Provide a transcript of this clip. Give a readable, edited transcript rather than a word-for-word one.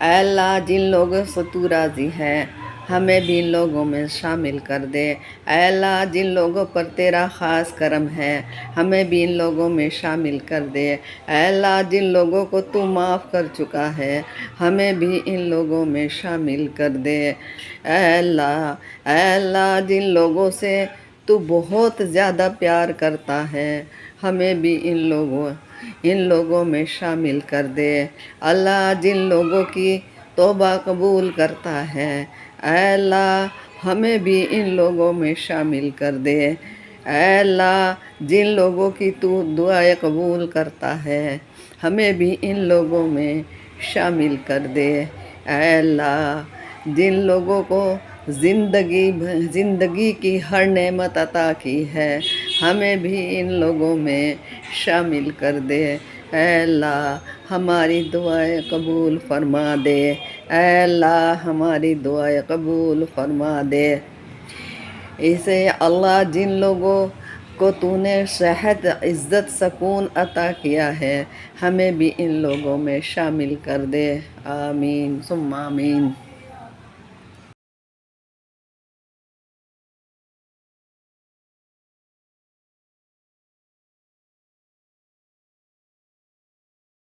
اے اللہ جن لوگوں سے تو راضی ہے ہمیں بھی ان لوگوں میں شامل کر دے۔ اے اللہ جن لوگوں پر تیرا خاص کرم ہے ہمیں بھی ان لوگوں میں شامل کر دے۔ اے اللہ جن لوگوں کو تو معاف کر چکا ہے ہمیں بھی ان لوگوں میں شامل کر دے۔ اے اللہ جن لوگوں سے تو بہت زیادہ پیار کرتا ہے ہمیں بھی ان لوگوں میں شامل کر دے۔ اللہ جن لوگوں کی توبہ قبول کرتا ہے اے اللہ ہمیں بھی ان لوگوں میں شامل کر دے۔ اے اللہ جن لوگوں کی تو دعائیں قبول کرتا ہے ہمیں بھی ان لوگوں میں شامل کر دے۔ اے اللہ جن لوگوں کو زندگی کی ہر نعمت عطا کی ہے ہمیں بھی ان لوگوں میں شامل کر دے۔ اے اللہ ہماری دعائیں قبول فرما دے۔ اے اللہ ہماری دعائیں قبول فرما دے۔ اسے اللہ جن لوگوں کو تو نے صحت عزت سکون عطا کیا ہے ہمیں بھی ان لوگوں میں شامل کر دے۔ آمین ثم آمین۔